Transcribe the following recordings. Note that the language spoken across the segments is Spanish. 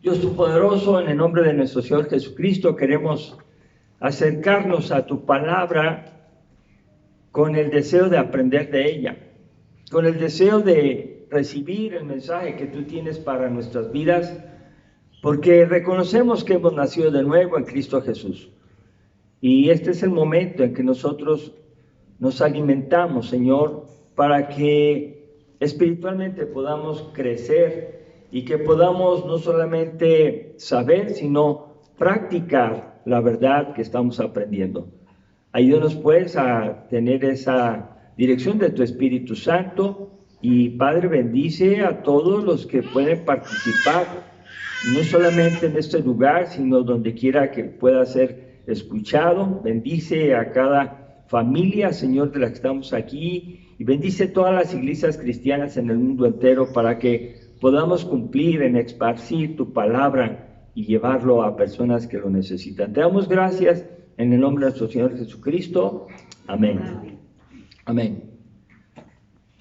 Dios Todopoderoso, en el nombre de nuestro Señor Jesucristo, queremos acercarnos a tu palabra con el deseo de aprender de ella, con el deseo de recibir el mensaje que tú tienes para nuestras vidas, porque reconocemos que hemos nacido de nuevo en Cristo Jesús. Y este es el momento en que nosotros nos alimentamos, Señor, para que espiritualmente podamos crecer y que podamos no solamente saber, sino practicar la verdad que estamos aprendiendo. Ayúdanos pues a tener esa dirección de tu Espíritu Santo y Padre, bendice a todos los que pueden participar, no solamente en este lugar, sino donde quiera que pueda ser escuchado. Bendice a cada familia, Señor, de las que estamos aquí, y bendice todas las iglesias cristianas en el mundo entero para que podamos cumplir en esparcir tu palabra y llevarlo a personas que lo necesitan. Te damos gracias en el nombre de nuestro Señor Jesucristo. Amén. Amén.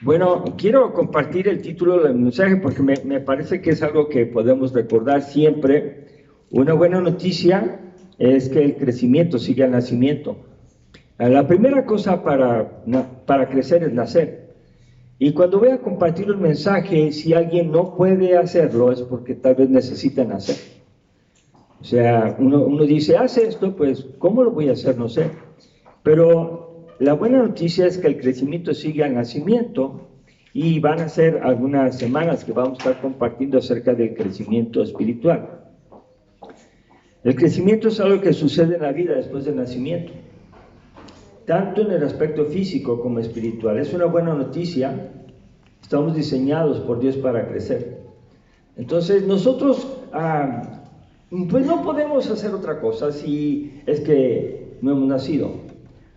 Bueno, quiero compartir el título del mensaje porque me parece que es algo que podemos recordar siempre. Una buena noticia es que el crecimiento sigue al nacimiento. La primera cosa para crecer es nacer. Y cuando voy a compartir el mensaje, si alguien no puede hacerlo, es porque tal vez necesita nacer. O sea, uno dice, hace esto, pues, ¿cómo lo voy a hacer? No sé. Pero la buena noticia es que el crecimiento sigue al nacimiento y van a ser algunas semanas que vamos a estar compartiendo acerca del crecimiento espiritual. El crecimiento es algo que sucede en la vida después del nacimiento, tanto en el aspecto físico como espiritual. Es una buena noticia. Estamos diseñados por Dios para crecer. Entonces nosotros pues no podemos hacer otra cosa si es que no hemos nacido.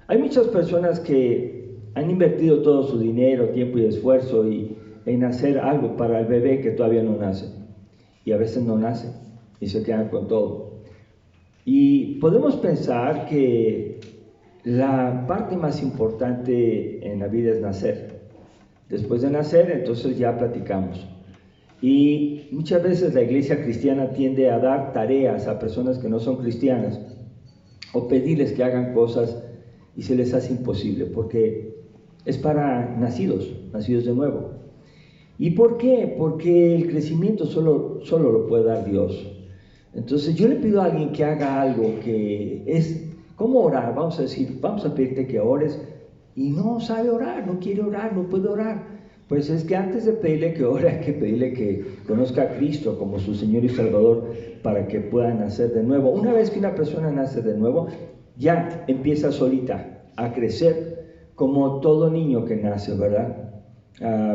Hay muchas personas que han invertido todo su dinero, tiempo y esfuerzo en hacer algo para el bebé que todavía no nace, y a veces no nace y se quedan con todo. Y podemos pensar que la parte más importante en la vida es nacer. Después de nacer, entonces ya platicamos. Y muchas veces la iglesia cristiana tiende a dar tareas a personas que no son cristianas o pedirles que hagan cosas y se les hace imposible porque es para nacidos de nuevo. ¿Y por qué? Porque el crecimiento solo lo puede dar Dios. Entonces yo le pido a alguien que haga algo que es, ¿cómo orar? Vamos a pedirte que ores y no sabe orar, no quiere orar, no puede orar. Pues es que antes de pedirle que ore, hay que pedirle que conozca a Cristo como su Señor y Salvador para que pueda nacer de nuevo. Una vez que una persona nace de nuevo, ya empieza solita a crecer como todo niño que nace, ¿verdad?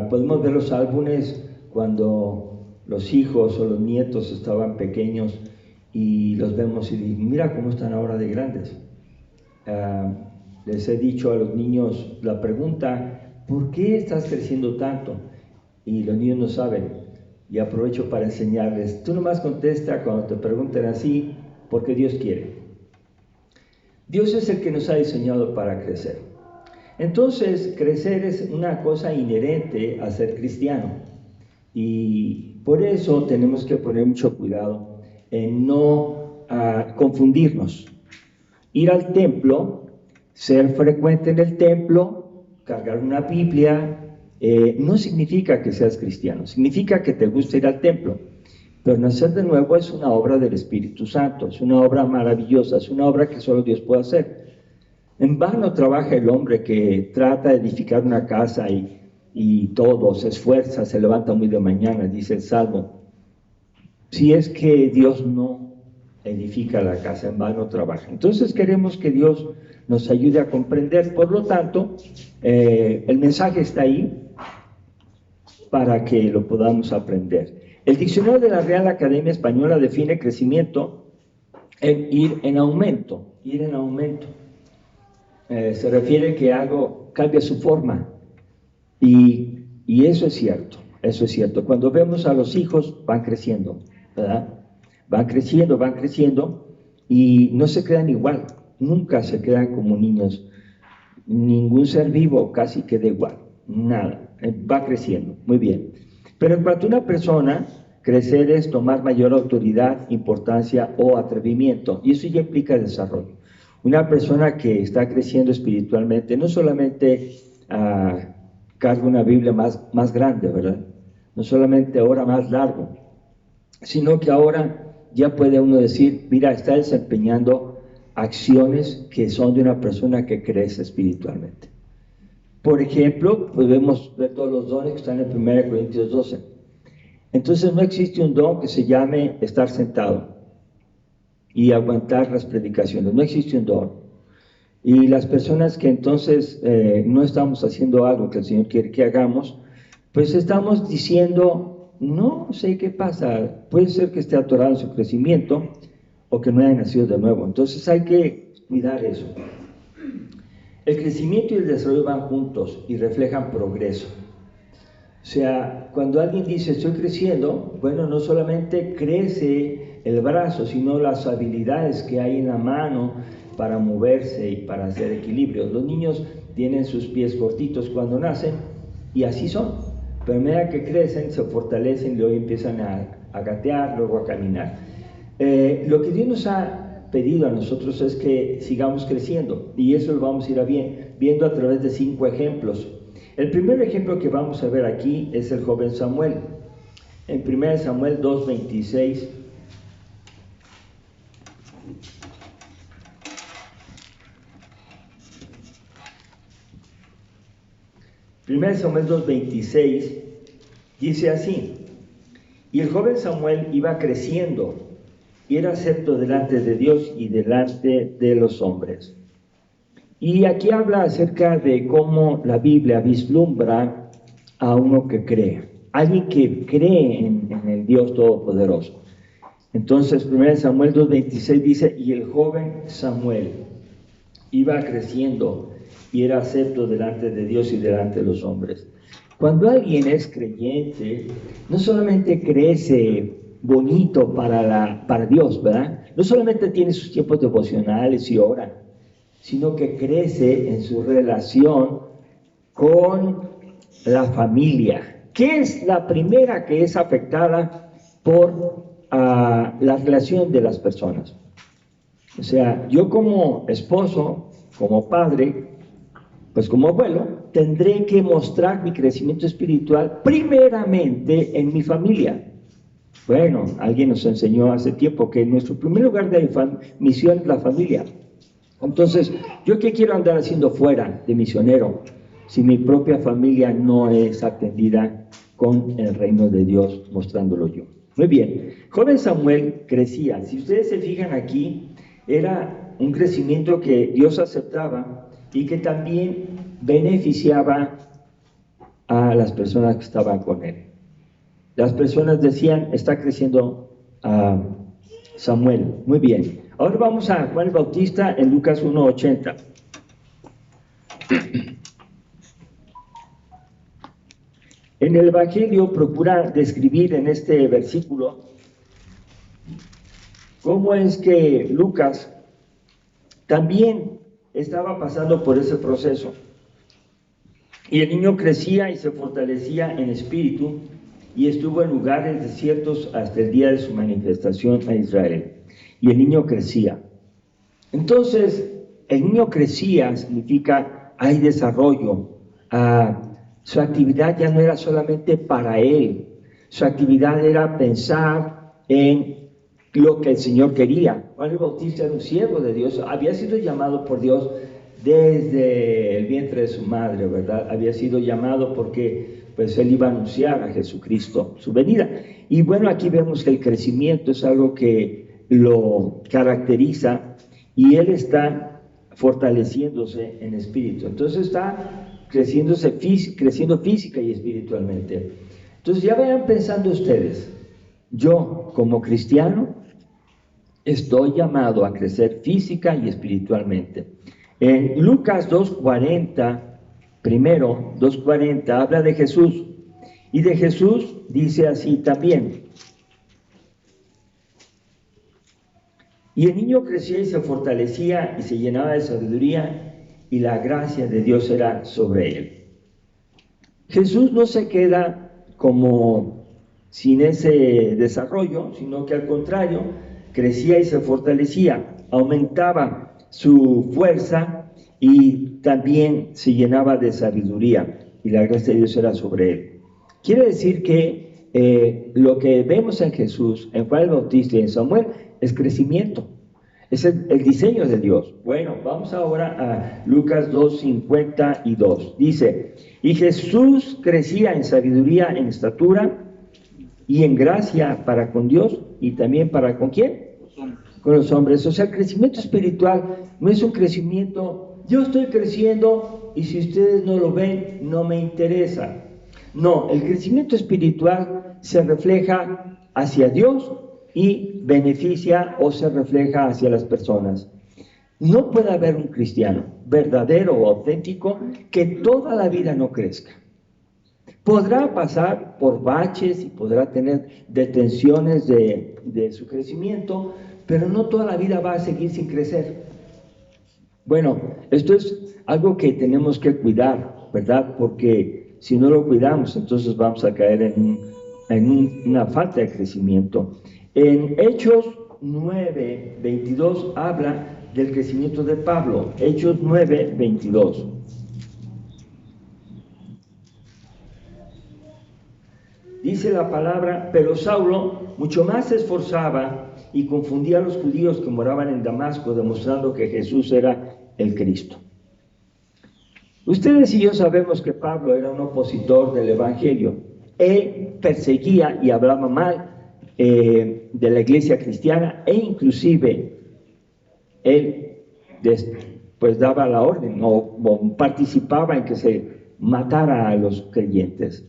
Podemos ver los álbumes cuando los hijos o los nietos estaban pequeños y los vemos y mira cómo están ahora de grandes. Les he dicho a los niños la pregunta, ¿por qué estás creciendo tanto? Y los niños no saben, y aprovecho para enseñarles. Tú nomás contesta cuando te pregunten así, porque Dios quiere. Dios es el que nos ha diseñado para crecer. Entonces, crecer es una cosa inherente a ser cristiano, y por eso tenemos que poner mucho cuidado en no confundirnos. Ir al templo, ser frecuente en el templo, cargar una Biblia, no significa que seas cristiano, significa que te gusta ir al templo. Pero nacer de nuevo es una obra del Espíritu Santo, es una obra maravillosa, es una obra que solo Dios puede hacer. En vano trabaja el hombre que trata de edificar una casa y todo, se esfuerza, se levanta muy de mañana, dice el Salmo. Si es que Dios no edifica la casa, en vano trabaja. Entonces queremos que Dios nos ayude a comprender. Por lo tanto, el mensaje está ahí para que lo podamos aprender. El diccionario de la Real Academia Española define crecimiento en ir en aumento. Ir en aumento. Se refiere que algo cambia su forma. Y eso es cierto, eso es cierto. Cuando vemos a los hijos, van creciendo, ¿verdad? Van creciendo y no se quedan igual, nunca se quedan como niños. Ningún ser vivo casi queda igual, nada, va creciendo, muy bien. Pero en cuanto una persona Crecer es tomar mayor autoridad, importancia o atrevimiento, y eso ya implica desarrollo. Una persona que está creciendo espiritualmente no solamente carga una Biblia más grande, ¿verdad? No solamente ora más largo, sino que ahora ya puede uno decir, mira, está desempeñando acciones que son de una persona que crece espiritualmente. Por ejemplo, podemos ver todos los dones que están en 1 Corintios 12. Entonces no existe un don que se llame estar sentado y aguantar las predicaciones, no existe un don. Y las personas que entonces no estamos haciendo algo que el Señor quiere que hagamos, pues estamos diciendo, no sé qué pasa, puede ser que esté atorado en su crecimiento o que no haya nacido de nuevo. Entonces hay que cuidar eso. El crecimiento y el desarrollo van juntos y reflejan progreso. O sea, cuando alguien dice estoy creciendo, bueno, no solamente crece el brazo, sino las habilidades que hay en la mano para moverse y para hacer equilibrio. Los niños tienen sus pies cortitos cuando nacen y así son, pero a medida que crecen se fortalecen y luego empiezan a gatear, luego a caminar. Lo que Dios nos ha pedido a nosotros es que sigamos creciendo, y eso lo vamos a ir viendo a través de 5 ejemplos. El primer ejemplo que vamos a ver aquí es el joven Samuel. En 1 Samuel 2:26. 1 Samuel 2:26 dice así: y el joven Samuel iba creciendo y era acepto delante de Dios y delante de los hombres. Y aquí habla acerca de cómo la Biblia vislumbra a uno que cree, alguien que cree en el Dios Todopoderoso. Entonces 1 Samuel 2:26 dice: y el joven Samuel iba creciendo y era acepto delante de Dios y delante de los hombres. Cuando alguien es creyente, no solamente crece bonito para Dios, ¿verdad? No solamente tiene sus tiempos devocionales y ora, sino que crece en su relación con la familia, que es la primera que es afectada por la relación de las personas. O sea, yo como esposo, como padre, pues como abuelo, tendré que mostrar mi crecimiento espiritual primeramente en mi familia. Bueno, alguien nos enseñó hace tiempo que nuestro primer lugar de misión es la familia. Entonces, ¿yo qué quiero andar haciendo fuera de misionero si mi propia familia no es atendida con el reino de Dios, mostrándolo yo? Muy bien, joven Samuel crecía. Si ustedes se fijan aquí, era un crecimiento que Dios aceptaba y que también beneficiaba a las personas que estaban con él. Las personas decían, está creciendo Samuel. Muy bien. Ahora vamos a Juan el Bautista en Lucas 1:80. En el Evangelio procura describir en este versículo cómo es que Lucas también estaba pasando por ese proceso. Y el niño crecía y se fortalecía en espíritu y estuvo en lugares desiertos hasta el día de su manifestación a Israel. Y el niño crecía. Entonces, el niño crecía significa hay desarrollo. Su actividad ya no era solamente para él. Su actividad era pensar en lo que el Señor quería. Juan el Bautista era un siervo de Dios. Había sido llamado por Dios desde el vientre de su madre, ¿verdad? Había sido llamado porque pues él iba a anunciar a Jesucristo, su venida. Y bueno, aquí vemos que el crecimiento es algo que lo caracteriza y él está fortaleciéndose en espíritu. Entonces está creciendo física y espiritualmente. Entonces ya vayan pensando ustedes, yo como cristiano estoy llamado a crecer física y espiritualmente. En Lucas 2:40, primero 2:40, habla de Jesús. Y de Jesús dice así también: y el niño crecía y se fortalecía y se llenaba de sabiduría, y la gracia de Dios era sobre él. Jesús no se queda como sin ese desarrollo, sino que al contrario, crecía y se fortalecía, aumentaba su fuerza y también se llenaba de sabiduría, y la gracia de Dios era sobre él. Quiere decir que lo que vemos en Jesús, en Juan el Bautista y en Samuel, es crecimiento, es el diseño de Dios. Bueno, vamos ahora a Lucas 2:52. Dice: y Jesús crecía en sabiduría, en estatura y en gracia para con Dios y también para ¿con quién? Con los hombres. O sea, el crecimiento espiritual no es un crecimiento, yo estoy creciendo y si ustedes no lo ven, no me interesa. No, el crecimiento espiritual se refleja hacia Dios y beneficia o se refleja hacia las personas. No puede haber un cristiano verdadero o auténtico que toda la vida no crezca. Podrá pasar por baches y podrá tener detenciones de su crecimiento, pero no toda la vida va a seguir sin crecer. Bueno, esto es algo que tenemos que cuidar, ¿verdad? Porque si no lo cuidamos, entonces vamos a caer en una falta de crecimiento. En Hechos 9:22 habla del crecimiento de Pablo. Hechos 9:22. Dice la palabra: pero Saulo mucho más se esforzaba y confundía a los judíos que moraban en Damasco, demostrando que Jesús era el Cristo. Ustedes y yo sabemos que Pablo era un opositor del Evangelio. Él perseguía y hablaba mal de la iglesia cristiana, e inclusive él pues daba la orden o participaba en que se matara a los creyentes.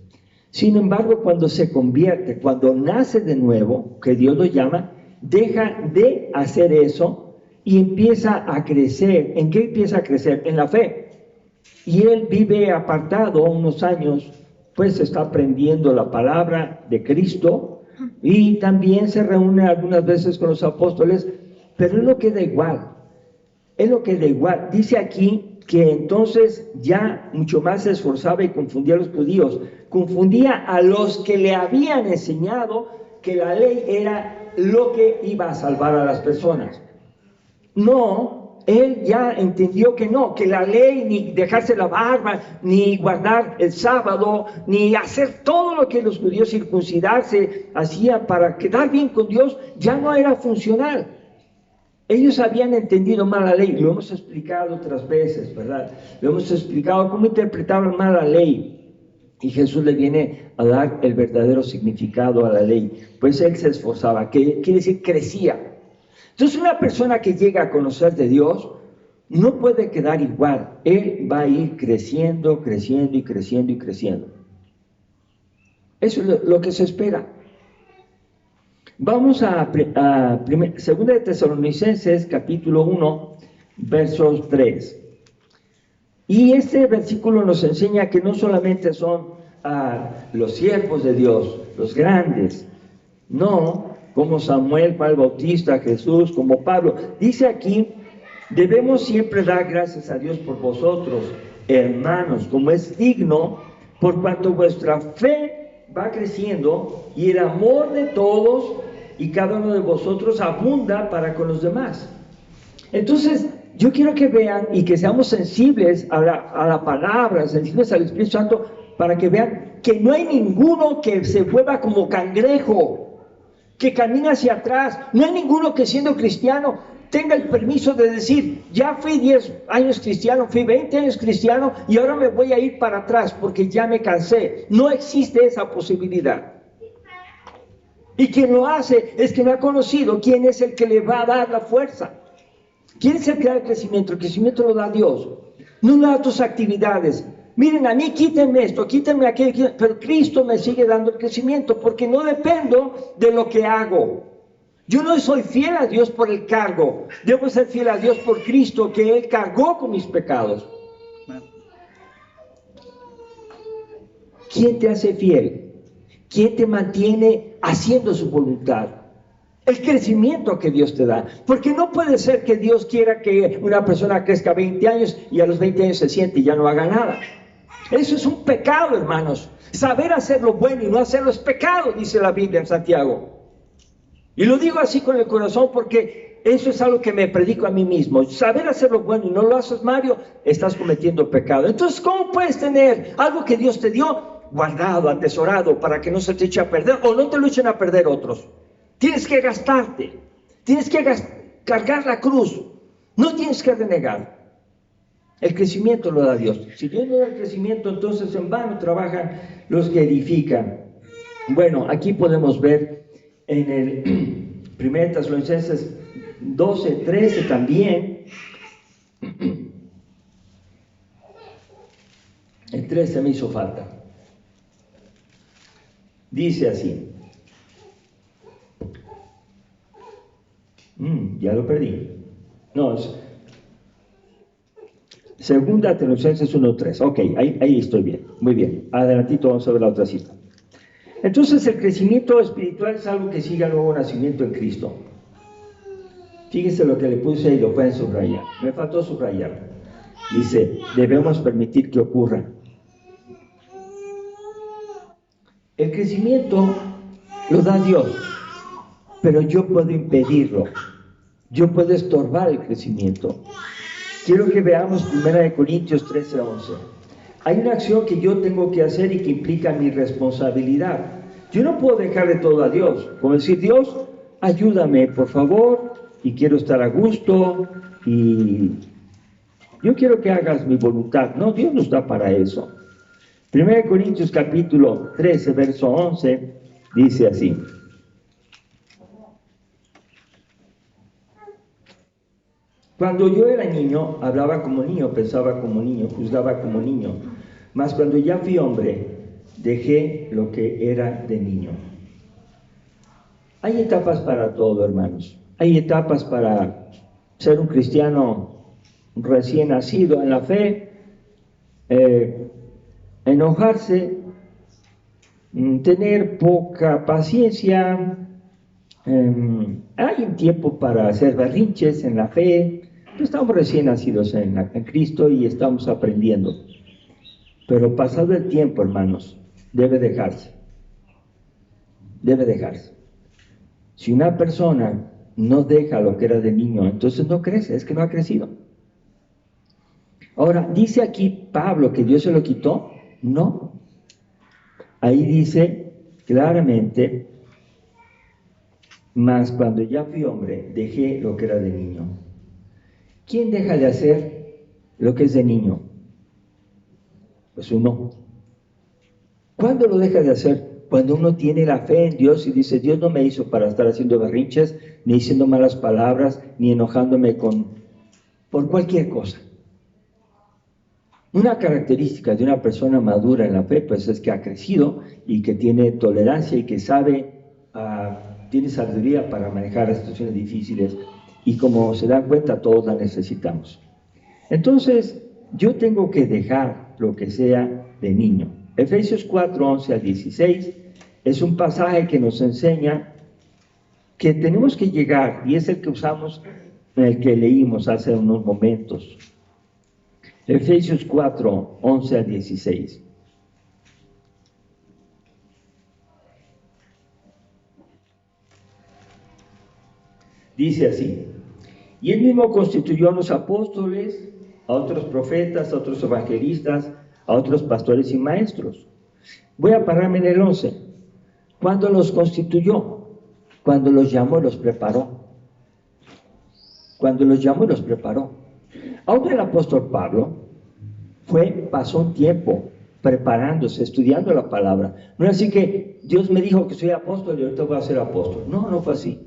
Sin embargo, cuando se convierte, cuando nace de nuevo, que Dios lo llama, deja de hacer eso y empieza a crecer. ¿En qué empieza a crecer? En la fe. Y él vive apartado unos años, pues está aprendiendo la palabra de Cristo y también se reúne algunas veces con los apóstoles, pero él no queda igual. Él no queda igual. Dice aquí que entonces ya mucho más se esforzaba y confundía a los judíos. Confundía a los que le habían enseñado que la ley era lo que iba a salvar a las personas. No, él ya entendió que no, que la ley, ni dejarse la barba, ni guardar el sábado, ni hacer todo lo que los judíos circuncidarse hacían para quedar bien con Dios, ya no era funcional. Ellos habían entendido mal la ley, lo hemos explicado otras veces, ¿verdad? Lo hemos explicado cómo interpretaban mal la ley. Y Jesús le viene a dar el verdadero significado a la ley. Pues él se esforzaba, que quiere decir crecía. Entonces una persona que llega a conocer de Dios no puede quedar igual. Él va a ir creciendo, creciendo y creciendo y creciendo. Eso es lo que se espera. Vamos a 2 de Tesalonicenses, capítulo 1, versos 3. Y este versículo nos enseña que no solamente son los siervos de Dios, los grandes, no, como Samuel, Juan el Bautista, Jesús, como Pablo. Dice aquí: debemos siempre dar gracias a Dios por vosotros, hermanos, como es digno, por cuanto vuestra fe va creciendo y el amor de todos y cada uno de vosotros abunda para con los demás. Entonces, yo quiero que vean y que seamos sensibles a la palabra, sensibles al Espíritu Santo, para que vean que no hay ninguno que se mueva como cangrejo, que camina hacia atrás. No hay ninguno que siendo cristiano tenga el permiso de decir: ya fui 10 años cristiano, fui 20 años cristiano y ahora me voy a ir para atrás porque ya me cansé. No existe esa posibilidad. Y quien lo hace es que no ha conocido quién es el que le va a dar la fuerza. ¿Quién es el que da el crecimiento? El crecimiento lo da Dios, no lo da tus actividades. Miren, a mí quítenme esto, quítenme aquello, pero Cristo me sigue dando el crecimiento porque no dependo de lo que hago. Yo no soy fiel a Dios por el cargo, debo ser fiel a Dios por Cristo, que Él cargó con mis pecados. ¿Quién te hace fiel? ¿Quién te mantiene haciendo su voluntad? El crecimiento que Dios te da. Porque no puede ser que Dios quiera que una persona crezca 20 años y a los 20 años se siente y ya no haga nada. Eso es un pecado, hermanos. Saber hacer lo bueno y no hacerlo es pecado, dice la Biblia en Santiago. Y lo digo así con el corazón porque eso es algo que me predico a mí mismo. Saber hacer lo bueno y no lo haces, Mario, estás cometiendo pecado. Entonces, ¿cómo puedes tener algo que Dios te dio guardado, atesorado, para que no se te eche a perder o no te lo echen a perder otros? Tienes que gastarte, tienes que cargar la cruz, no tienes que renegar. El crecimiento lo da Dios. Si Dios no da el crecimiento, entonces en vano trabajan los que edifican. Bueno, aquí podemos ver en el 1 Tesalonicenses 12, 13 también. El 13 me hizo falta. Dice así. Ya lo perdí. No, es Segunda Tesalonicenses 1:3. Ok, ahí estoy bien. Muy bien. Adelantito vamos a ver la otra cita. Entonces el crecimiento espiritual es algo que sigue al nuevo nacimiento en Cristo. Fíjense lo que le puse y lo pueden subrayar. Me faltó subrayar. Dice, debemos permitir que ocurra. El crecimiento lo da Dios, pero yo puedo impedirlo. Yo puedo estorbar el crecimiento. Quiero que veamos 1 Corintios 13:11. Hay una acción que yo tengo que hacer y que implica mi responsabilidad. Yo no puedo dejarle todo a Dios. Como decir, Dios, ayúdame, por favor, y quiero estar a gusto, y yo quiero que hagas mi voluntad. No, Dios no está para eso. 1 Corintios capítulo 13, verso 11, dice así. Cuando yo era niño, hablaba como niño, pensaba como niño, juzgaba como niño. Mas cuando ya fui hombre, dejé lo que era de niño. Hay etapas para todo, hermanos. Hay etapas para ser un cristiano recién nacido en la fe, enojarse, tener poca paciencia. Hay un tiempo para hacer berrinches en la fe. Estamos recién nacidos en Cristo y estamos aprendiendo. Pero pasado el tiempo, hermanos, debe dejarse. Debe dejarse. Si una persona no deja lo que era de niño, entonces no crece, es que no ha crecido. Ahora, ¿dice aquí Pablo que Dios se lo quitó? No. Ahí dice claramente, mas cuando ya fui hombre, dejé lo que era de niño. ¿Quién deja de hacer lo que es de niño? Pues uno. ¿Cuándo lo deja de hacer? Cuando uno tiene la fe en Dios y dice, Dios no me hizo para estar haciendo berrinches, ni diciendo malas palabras, ni enojándome por cualquier cosa. Una característica de una persona madura en la fe, pues es que ha crecido y que tiene tolerancia y que sabe, tiene sabiduría para manejar las situaciones difíciles. Y como se dan cuenta, todos la necesitamos. Entonces, yo tengo que dejar lo que sea de niño. Efesios 4:11-16 es un pasaje que nos enseña que tenemos que llegar, y es el que usamos, el que leímos hace unos momentos. Efesios 4:11-16. Dice así, y él mismo constituyó a los apóstoles, a otros profetas, a otros evangelistas, a otros pastores y maestros. Voy a pararme en el 11. ¿Cuándo los constituyó? Cuando los llamó y los preparó. Cuando los llamó y los preparó. Ahora el apóstol Pablo pasó un tiempo preparándose, estudiando la palabra. No es así que Dios me dijo que soy apóstol y ahorita voy a ser apóstol. No, no fue así.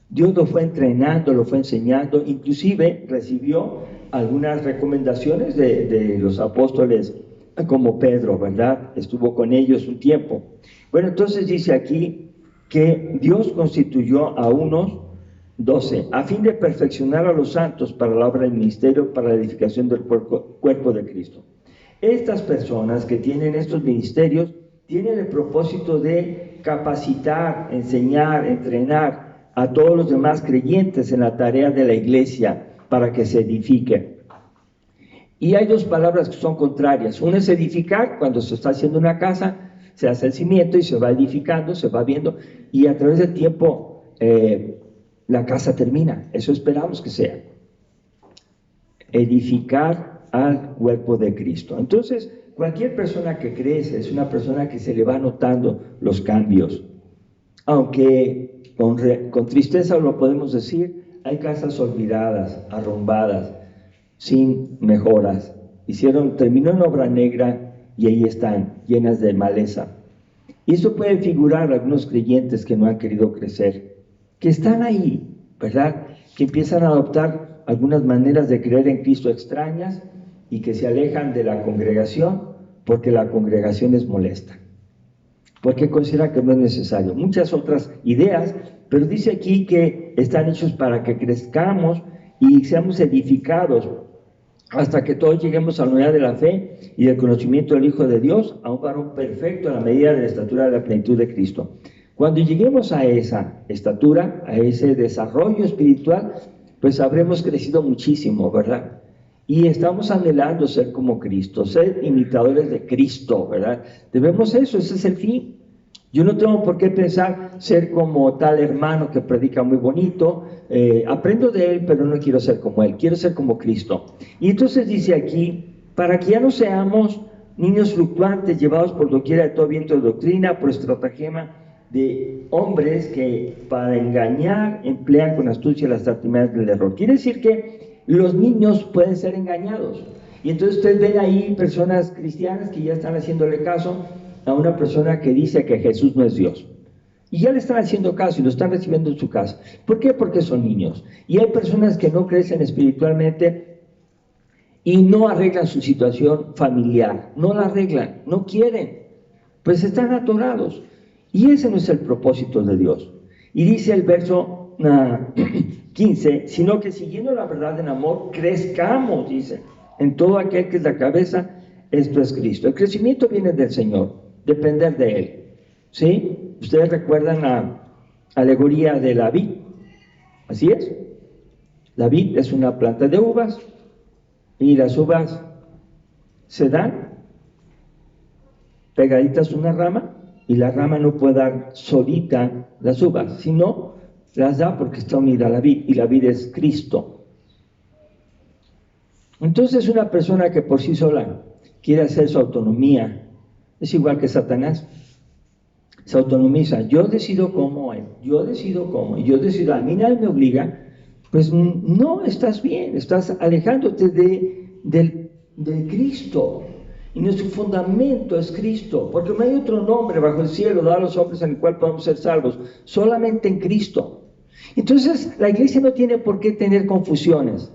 Dios lo fue entrenando, lo fue enseñando, inclusive recibió algunas recomendaciones de los apóstoles como Pedro, ¿verdad? Estuvo con ellos un tiempo. Bueno, entonces dice aquí que Dios constituyó a unos 12, a fin de perfeccionar a los santos para la obra del ministerio, para la edificación del cuerpo de Cristo. Estas personas que tienen estos ministerios tienen el propósito de capacitar, enseñar, entrenar a todos los demás creyentes en la tarea de la iglesia para que se edifique. Y hay dos palabras que son contrarias. Una es edificar, cuando se está haciendo una casa, se hace el cimiento y se va edificando, se va viendo, y a través del tiempo la casa termina. Eso esperamos que sea. Edificar al cuerpo de Cristo. Entonces, cualquier persona que crece es una persona que se le va notando los cambios. Aunque con tristeza lo podemos decir, hay casas olvidadas, arrumbadas, sin mejoras. Terminó en obra negra y ahí están, llenas de maleza. Y eso puede figurar a algunos creyentes que no han querido crecer, que están ahí, ¿verdad? Que empiezan a adoptar algunas maneras de creer en Cristo extrañas y que se alejan de la congregación porque la congregación es molesta, porque consideran que no es necesario. Muchas otras ideas, pero dice aquí que están hechos para que crezcamos y seamos edificados hasta que todos lleguemos a la unidad de la fe y del conocimiento del Hijo de Dios, a un varón perfecto a la medida de la estatura de la plenitud de Cristo. Cuando lleguemos a esa estatura, a ese desarrollo espiritual, pues habremos crecido muchísimo, ¿verdad? Y estamos anhelando ser como Cristo, ser imitadores de Cristo, ¿verdad? Debemos eso, ese es el fin. Yo no tengo por qué pensar ser como tal hermano que predica muy bonito, aprendo de él, pero no quiero ser como él, quiero ser como Cristo. Y entonces dice aquí, para que ya no seamos niños fluctuantes, llevados por doquiera de todo viento de doctrina, por estratagema de hombres que para engañar emplean con astucia las artimañas del error. Quiere decir que los niños pueden ser engañados. Y entonces ustedes ven ahí personas cristianas que ya están haciéndole caso a una persona que dice que Jesús no es Dios. Y ya le están haciendo caso y lo están recibiendo en su casa. ¿Por qué? Porque son niños. Y hay personas que no crecen espiritualmente y no arreglan su situación familiar. No la arreglan, no quieren. Pues están atorados. Y ese no es el propósito de Dios. Y dice el verso 15, sino que siguiendo la verdad en amor, crezcamos, dice, en todo aquel que es la cabeza, esto es Cristo. El crecimiento viene del Señor, depender de Él. ¿Sí? Ustedes recuerdan la alegoría de la vid. Así es. La vid es una planta de uvas y las uvas se dan pegaditas a una rama y la rama no puede dar solita las uvas, sino las da porque está unida a la vid y la vid es Cristo. Entonces una persona que por sí sola quiere hacer su autonomía es igual que Satanás. Se autonomiza, yo decido cómo, yo decido cómo, y yo decido, a mí nadie me obliga. Pues no estás bien, estás alejándote de Cristo. Y nuestro fundamento es Cristo, porque no hay otro nombre bajo el cielo dado a los hombres en el cual podemos ser salvos, solamente en Cristo. Entonces la iglesia no tiene por qué tener confusiones.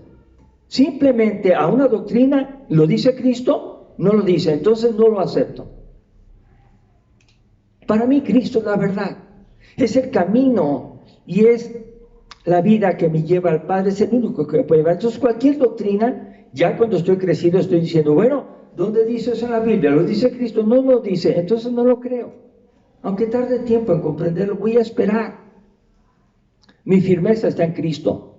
Simplemente a una doctrina lo dice Cristo, no lo dice, entonces no lo acepto. Para mí Cristo es la verdad, es el camino y es la vida que me lleva al Padre, es el único que me puede llevar. Entonces cualquier doctrina, ya cuando estoy crecido estoy diciendo, bueno, ¿dónde dice eso en la Biblia? ¿Lo dice Cristo? No lo dice, entonces no lo creo. Aunque tarde tiempo en comprenderlo, voy a esperar. Mi firmeza está en Cristo.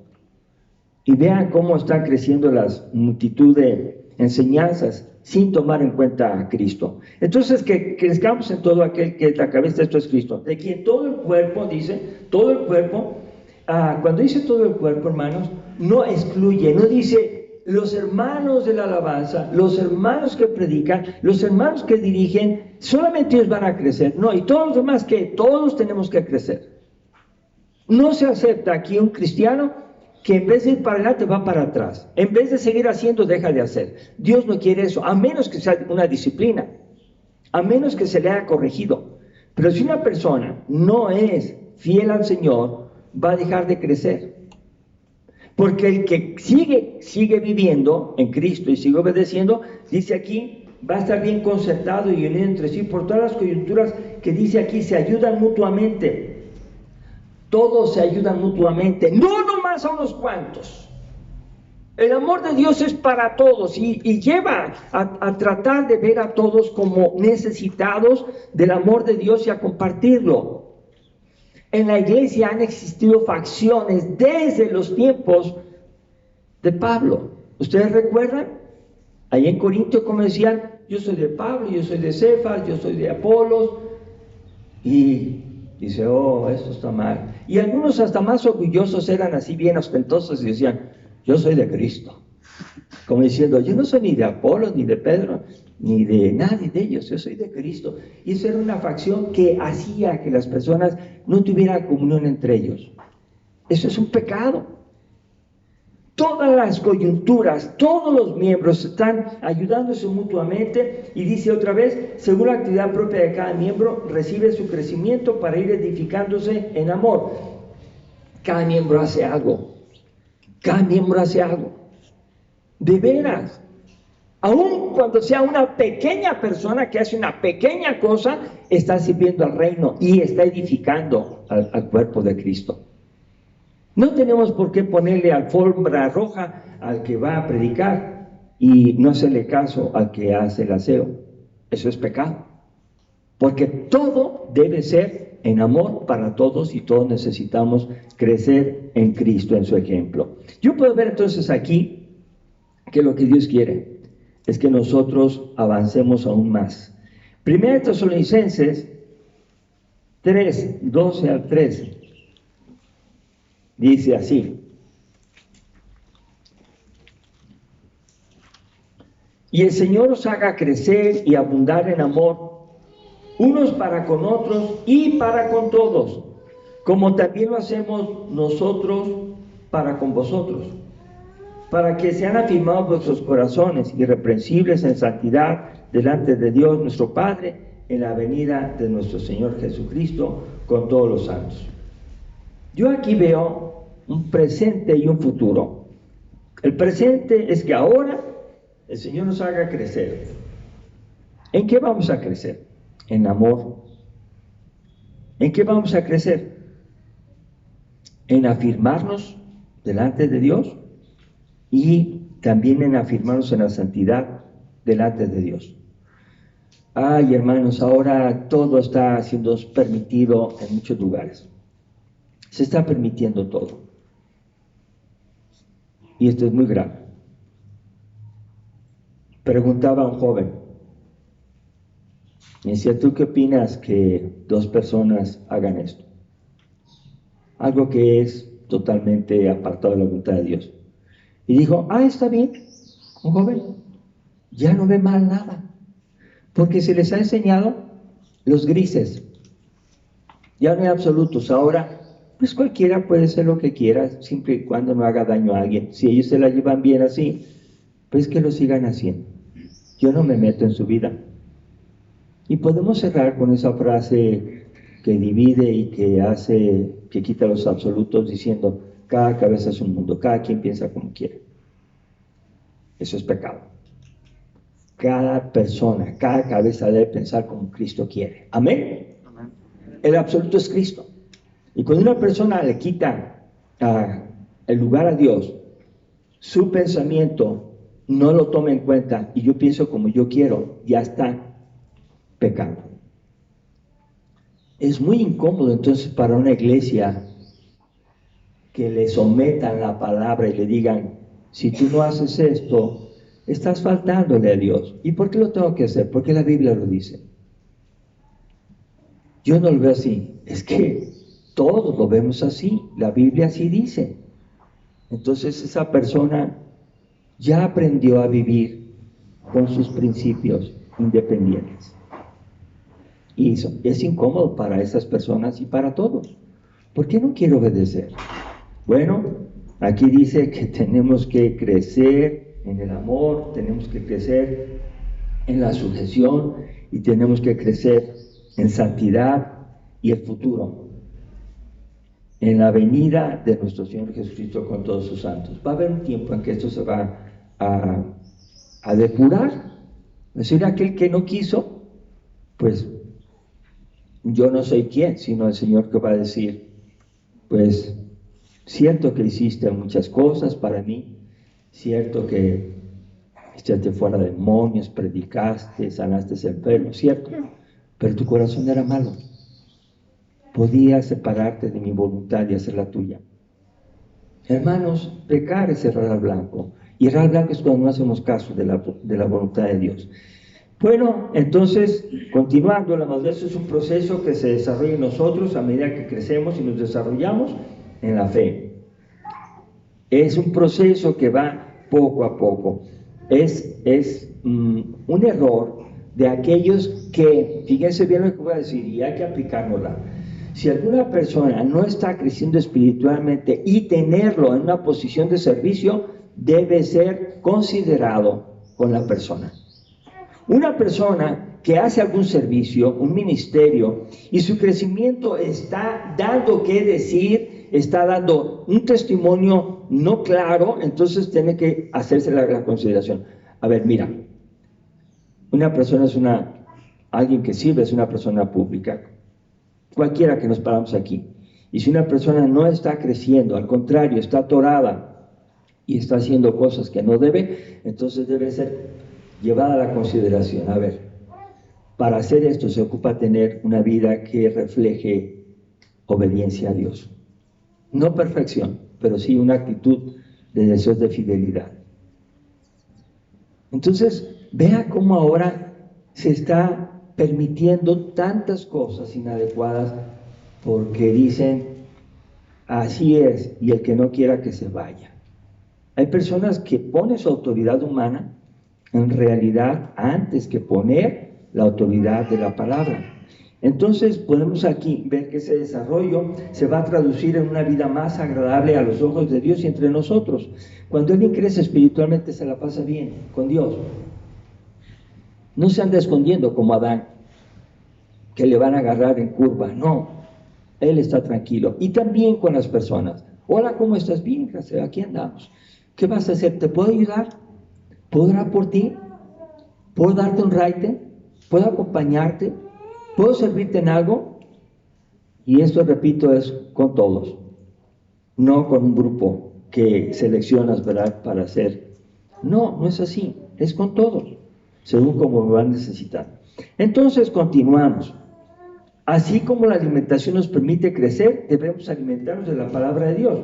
Y vean cómo están creciendo las multitud de enseñanzas sin tomar en cuenta a Cristo. Entonces, que crezcamos en todo aquel que la cabeza, esto es Cristo, de quien todo el cuerpo, dice, todo el cuerpo, cuando dice todo el cuerpo, hermanos, no excluye, no dice los hermanos de la alabanza, los hermanos que predican, los hermanos que dirigen, solamente ellos van a crecer. No, y todos los demás, que todos tenemos que crecer. No se acepta aquí un cristiano que en vez de ir para adelante va para atrás, en vez de seguir haciendo deja de hacer. Dios no quiere eso, a menos que sea una disciplina, a menos que se le haya corregido. Pero si una persona no es fiel al Señor, va a dejar de crecer, porque el que sigue viviendo en Cristo y sigue obedeciendo, dice aquí, va a estar bien concertado y unido entre sí por todas las coyunturas que dice aquí, se ayudan mutuamente. Todos se ayudan mutuamente, no nomás a unos cuantos. El amor de Dios es para todos y lleva a tratar de ver a todos como necesitados del amor de Dios y a compartirlo. En la iglesia han existido facciones desde los tiempos de Pablo. ¿Ustedes recuerdan? Ahí en Corinto, como decían, yo soy de Pablo, yo soy de Cefas, yo soy de Apolos, y dice, oh, esto está mal. Y algunos hasta más orgullosos eran así bien ostentosos y decían, yo soy de Cristo. Como diciendo, yo no soy ni de Apolos, ni de Pedro, ni de nadie de ellos, yo soy de Cristo. Y eso era una facción que hacía que las personas no tuvieran comunión entre ellos. Eso es un pecado. Todas las coyunturas, todos los miembros están ayudándose mutuamente, y dice otra vez, según la actividad propia de cada miembro, recibe su crecimiento para ir edificándose en amor. Cada miembro hace algo. Cada miembro hace algo. De veras. Aun cuando sea una pequeña persona que hace una pequeña cosa, está sirviendo al reino y está edificando al cuerpo de Cristo. No tenemos por qué ponerle alfombra roja al que va a predicar y no hacerle caso al que hace el aseo. Eso es pecado. Porque todo debe ser en amor para todos, y todos necesitamos crecer en Cristo, en su ejemplo. Yo puedo ver entonces aquí que lo que Dios quiere es que nosotros avancemos aún más. Primera Tesalonicenses 3, 12 al 13. Dice así: y el Señor os haga crecer y abundar en amor, unos para con otros y para con todos, como también lo hacemos nosotros para con vosotros, para que sean afirmados vuestros corazones irreprensibles en santidad delante de Dios nuestro Padre, en la venida de nuestro Señor Jesucristo con todos los santos. Yo aquí veo un presente y un futuro. El presente es que ahora el Señor nos haga crecer. ¿En qué vamos a crecer? En amor. ¿En qué vamos a crecer? En afirmarnos delante de Dios y también en afirmarnos en la santidad delante de Dios. Ay, hermanos, ahora todo está siendo permitido en muchos lugares. Se está permitiendo todo. Y esto es muy grave. Preguntaba a un joven, me decía, ¿tú qué opinas que dos personas hagan esto? Algo que es totalmente apartado de la voluntad de Dios. Y dijo, está bien, un joven, ya no ve mal nada, porque se les ha enseñado los grises, ya no hay absolutos. Ahora, pues cualquiera puede hacer lo que quiera, siempre y cuando no haga daño a alguien. Si ellos se la llevan bien así, pues que lo sigan haciendo. Yo no me meto en su vida. Y podemos cerrar con esa frase que divide y que quita los absolutos, diciendo, cada cabeza es un mundo, cada quien piensa como quiere. Eso es pecado. Cada persona, cada cabeza debe pensar como Cristo quiere. ¿Amén? Amén. El absoluto es Cristo. Y cuando una persona le quita el lugar a Dios, su pensamiento no lo toma en cuenta y yo pienso como yo quiero, ya está pecando. Es muy incómodo entonces para una iglesia que le sometan la palabra y le digan, si tú no haces esto, estás faltándole a Dios. ¿Y por qué lo tengo que hacer? Porque la Biblia lo dice. Yo no lo veo así, es que todos lo vemos así, la Biblia así dice. Entonces esa persona ya aprendió a vivir con sus principios independientes. Y eso es incómodo para esas personas y para todos. ¿Por qué no quiere obedecer? Bueno, aquí dice que tenemos que crecer en el amor, tenemos que crecer en la sujeción y tenemos que crecer en santidad y el futuro, en la venida de nuestro Señor Jesucristo con todos sus santos. Va a haber un tiempo en que esto se va a depurar. Es decir, aquel que no quiso, pues yo no soy quien, sino el Señor, que va a decir, pues cierto que hiciste muchas cosas para mí, cierto que echaste fuera demonios, predicaste, sanaste enfermos, cierto, pero tu corazón era malo. Podías separarte de mi voluntad y hacer la tuya. Hermanos, pecar es cerrar al blanco. Y errar blanco es cuando no hacemos caso de la voluntad de Dios. Bueno, entonces, continuando, la madurez es un proceso que se desarrolla en nosotros a medida que crecemos y nos desarrollamos en la fe. Es un proceso que va poco a poco. Es un error de aquellos que, fíjense bien lo que voy a decir y hay que aplicárnosla. Si alguna persona no está creciendo espiritualmente y tenerlo en una posición de servicio, debe ser considerado con la persona. Una persona que hace algún servicio, un ministerio, y su crecimiento está dando qué decir, está dando un testimonio no claro, entonces tiene que hacerse la consideración. A ver, mira, una persona es alguien que sirve es una persona pública, cualquiera que nos paramos aquí. Y si una persona no está creciendo, al contrario, está atorada y está haciendo cosas que no debe, entonces debe ser llevada a la consideración. A ver, para hacer esto se ocupa tener una vida que refleje obediencia a Dios. No perfección, pero sí una actitud de deseos de fidelidad. Entonces, vea cómo ahora se está permitiendo tantas cosas inadecuadas porque dicen, así es, y el que no quiera que se vaya. Hay personas que ponen su autoridad humana en realidad antes que poner la autoridad de la palabra. Entonces podemos aquí ver que ese desarrollo se va a traducir en una vida más agradable a los ojos de Dios y entre nosotros. Cuando alguien crece espiritualmente se la pasa bien con Dios. No se anda escondiendo como Adán, que le van a agarrar en curva. No, él está tranquilo. Y también con las personas. Hola, ¿cómo estás? Bien, aquí andamos. ¿Qué vas a hacer? ¿Te puedo ayudar? ¿Puedo orar por ti? ¿Puedo darte un raite? ¿Puedo acompañarte? ¿Puedo servirte en algo? Y esto, repito, es con todos, no con un grupo que seleccionas, ¿verdad?, para hacer. No es así, es con todos, según como lo van a necesitar. Entonces, continuamos. Así como la alimentación nos permite crecer, debemos alimentarnos de la palabra de Dios,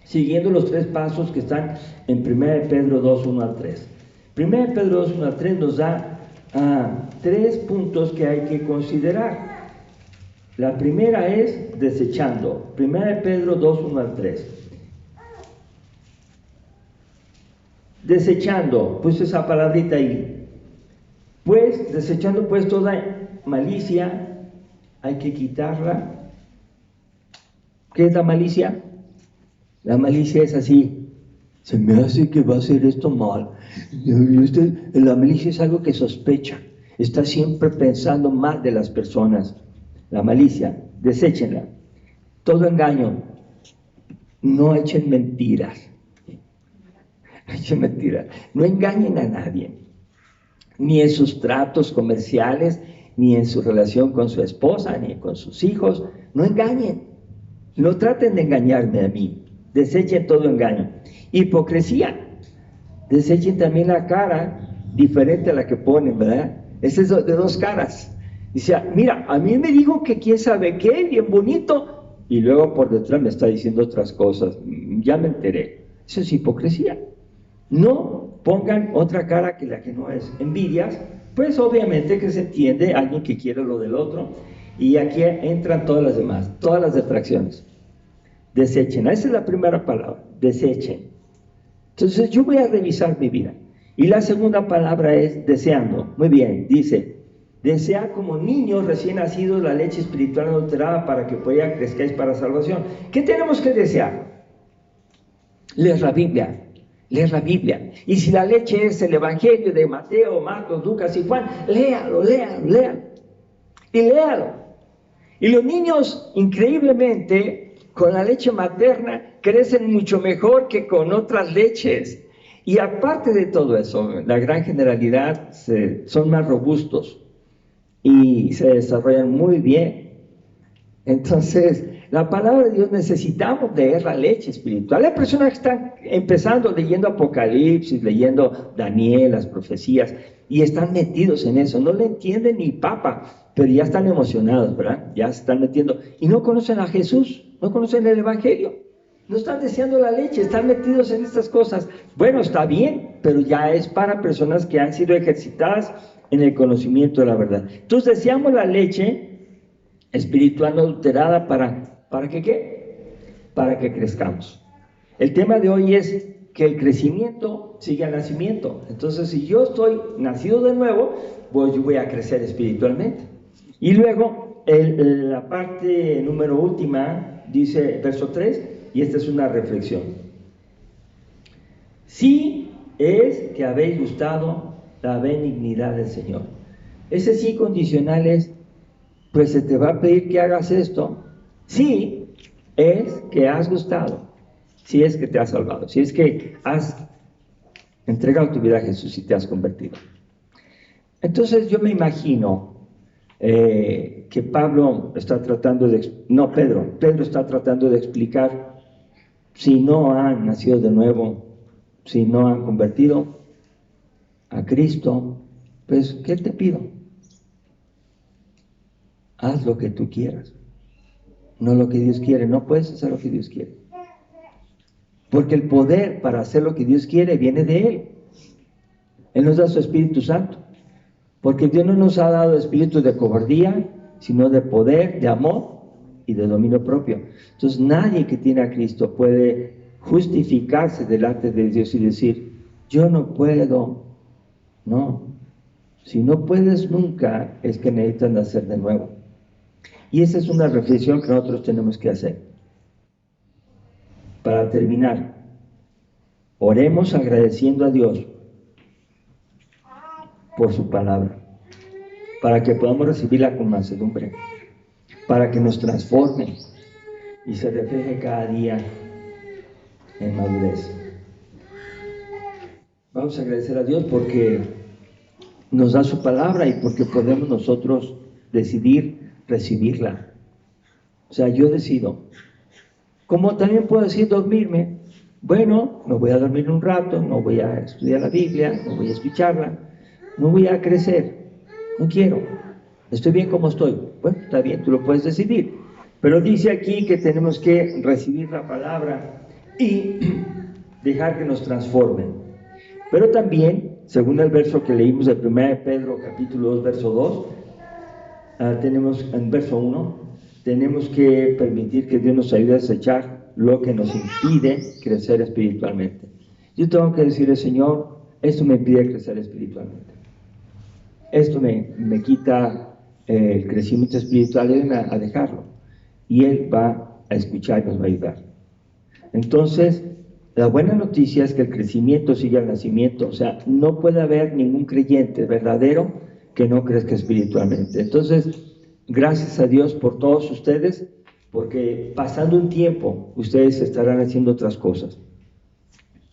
siguiendo los 3 pasos que están en 1 Pedro 2, 1 al 3. 1 Pedro 2, 1 al 3 nos da 3 puntos que hay que considerar. La primera es desechando. 1 Pedro 2, 1 al 3. Desechando, pues esa palabrita ahí. Pues, desechando pues toda malicia, hay que quitarla. ¿Qué es la malicia? La malicia es así. Se me hace que va a hacer esto mal. La malicia es algo que sospecha. Está siempre pensando mal de las personas. La malicia, deséchenla. Todo engaño. No echen mentiras. No echen mentiras. No engañen a nadie. Ni en sus tratos comerciales, ni en su relación con su esposa, ni con sus hijos. No engañen. No traten de engañarme a mí. Desechen todo engaño. Hipocresía. Desechen también la cara diferente a la que ponen, ¿verdad? Es eso de 2 caras. Dice, mira, a mí me dijo que quién sabe qué, bien bonito, y luego por detrás me está diciendo otras cosas. Ya me enteré. Eso es hipocresía. No pongan otra cara que la que no es. Envidias, pues obviamente que se entiende alguien que quiere lo del otro, y aquí entran todas las demás, todas las detracciones. Desechen, esa es la primera palabra, desechen. Entonces yo voy a revisar mi vida. Y la segunda palabra es deseando. Muy bien, dice, desea como niños recién nacidos la leche espiritual adulterada para que por ella crezcáis para salvación. ¿Qué tenemos que desear? Leer la Biblia. Leer la Biblia. Y si la leche es el Evangelio de Mateo, Marcos, Lucas y Juan, léalo. Y léalo. Y los niños, increíblemente, con la leche materna, crecen mucho mejor que con otras leches. Y aparte de todo eso, la gran generalidad son más robustos y se desarrollan muy bien. Entonces, la palabra de Dios necesitamos leer la leche espiritual. Hay personas que están empezando leyendo Apocalipsis, leyendo Daniel, las profecías, y están metidos en eso. No le entienden ni papa, pero ya están emocionados, ¿verdad? Ya se están metiendo. Y no conocen a Jesús, no conocen el Evangelio. No están deseando la leche, están metidos en estas cosas. Bueno, está bien, pero ya es para personas que han sido ejercitadas en el conocimiento de la verdad. Entonces deseamos la leche espiritual no adulterada ¿para que qué? Para que crezcamos. El tema de hoy es que el crecimiento sigue al nacimiento. Entonces, si yo estoy nacido de nuevo, pues yo voy a crecer espiritualmente. Y luego, la parte número última, dice verso 3, y esta es una reflexión. Sí es que habéis gustado la benignidad del Señor. Ese sí condicional es, pues se te va a pedir que hagas esto. Sí es que has gustado. Si es que te has salvado, si es que has entregado tu vida a Jesús y te has convertido. Entonces yo me imagino que Pedro está tratando de explicar, si no han nacido de nuevo, si no han convertido a Cristo, pues ¿qué te pido? Haz lo que tú quieras, no lo que Dios quiere. No puedes hacer lo que Dios quiere. Porque el poder para hacer lo que Dios quiere viene de Él. Él nos da su Espíritu Santo. Porque Dios no nos ha dado espíritu de cobardía, sino de poder, de amor y de dominio propio. Entonces nadie que tiene a Cristo puede justificarse delante de Dios y decir, yo no puedo. No. Si no puedes nunca, es que necesitas nacer de nuevo. Y esa es una reflexión que nosotros tenemos que hacer. Para terminar, oremos agradeciendo a Dios por su palabra, para que podamos recibirla con mansedumbre, para que nos transforme y se refleje cada día en madurez. Vamos a agradecer a Dios porque nos da su palabra y porque podemos nosotros decidir recibirla. O sea, yo decido. Como también puedo decir dormirme. Bueno, me voy a dormir un rato, no voy a estudiar la Biblia, no voy a escucharla, no voy a crecer, no quiero, estoy bien como estoy. Bueno, está bien, tú lo puedes decidir. Pero dice aquí que tenemos que recibir la palabra y dejar que nos transforme. Pero también, según el verso que leímos de 1 Pedro capítulo 2, verso 2, tenemos en verso 1, tenemos que permitir que Dios nos ayude a desechar lo que nos impide crecer espiritualmente. Yo tengo que decirle, Señor, esto me impide crecer espiritualmente. Esto me quita el crecimiento espiritual, y a dejarlo. Y Él va a escuchar y nos va a ayudar. Entonces, la buena noticia es que el crecimiento sigue al nacimiento. O sea, no puede haber ningún creyente verdadero que no crezca espiritualmente. Entonces, gracias a Dios por todos ustedes, porque pasando un tiempo, ustedes estarán haciendo otras cosas.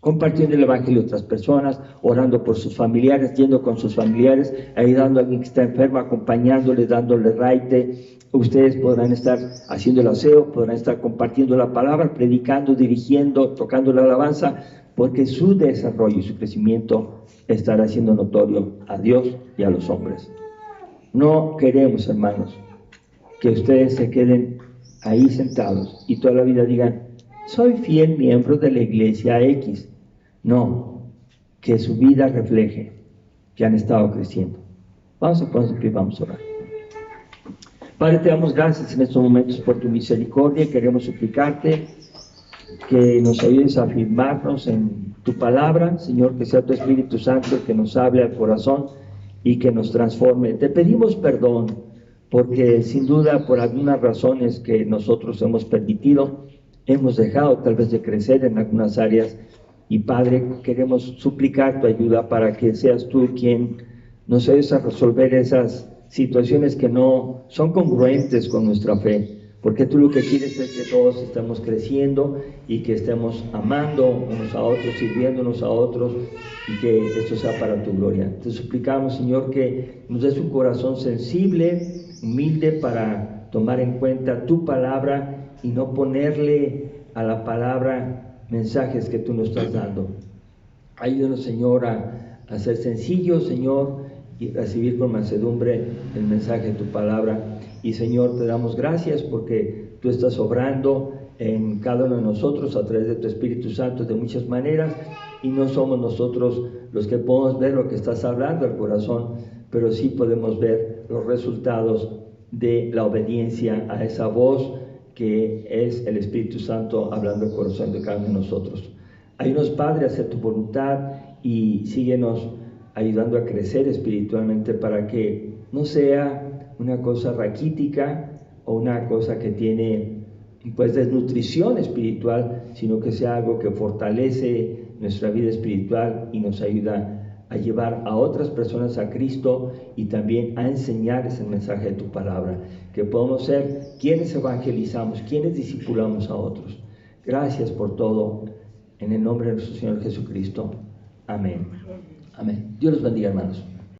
Compartiendo el Evangelio a otras personas, orando por sus familiares, yendo con sus familiares, ayudando a alguien que está enfermo, acompañándole, dándole raite. Ustedes podrán estar haciendo el aseo, podrán estar compartiendo la palabra, predicando, dirigiendo, tocando la alabanza, porque su desarrollo y su crecimiento estará siendo notorio a Dios y a los hombres. No queremos, hermanos, que ustedes se queden ahí sentados y toda la vida digan, soy fiel miembro de la iglesia X. No, que su vida refleje que han estado creciendo. Vamos a ponernos de pie, vamos a orar. Padre, te damos gracias en estos momentos por tu misericordia. Queremos suplicarte que nos ayudes a afirmarnos en tu palabra, Señor, que sea tu Espíritu Santo el que nos hable al corazón y que nos transforme. Te pedimos perdón porque sin duda por algunas razones que nosotros hemos permitido, hemos dejado tal vez de crecer en algunas áreas. Y Padre, queremos suplicar tu ayuda para que seas tú quien nos ayudes a resolver esas situaciones que no son congruentes con nuestra fe, porque tú lo que quieres es que todos estemos creciendo y que estemos amando unos a otros, sirviéndonos a otros, y que esto sea para tu gloria. Te suplicamos, Señor, que nos des un corazón sensible, humilde, para tomar en cuenta tu palabra y no ponerle a la palabra mensajes que tú nos estás dando. Ayúdanos, Señor, a ser sencillos, Señor, y recibir con mansedumbre el mensaje de tu palabra. Y Señor, te damos gracias porque tú estás obrando en cada uno de nosotros a través de tu Espíritu Santo de muchas maneras, y no somos nosotros los que podemos ver lo que estás hablando al corazón, pero sí podemos ver los resultados de la obediencia a esa voz que es el Espíritu Santo hablando al corazón de cada uno de nosotros. Ayúdanos, Padre, a hacer tu voluntad y síguenos ayudando a crecer espiritualmente para que no sea una cosa raquítica o una cosa que tiene pues desnutrición espiritual, sino que sea algo que fortalece nuestra vida espiritual y nos ayuda a llevar a otras personas a Cristo y también a enseñarles el mensaje de tu palabra, que podamos ser quienes evangelizamos, quienes discipulamos a otros. Gracias por todo, en el nombre de nuestro Señor Jesucristo. Amén. Amén. Dios los bendiga, hermanos.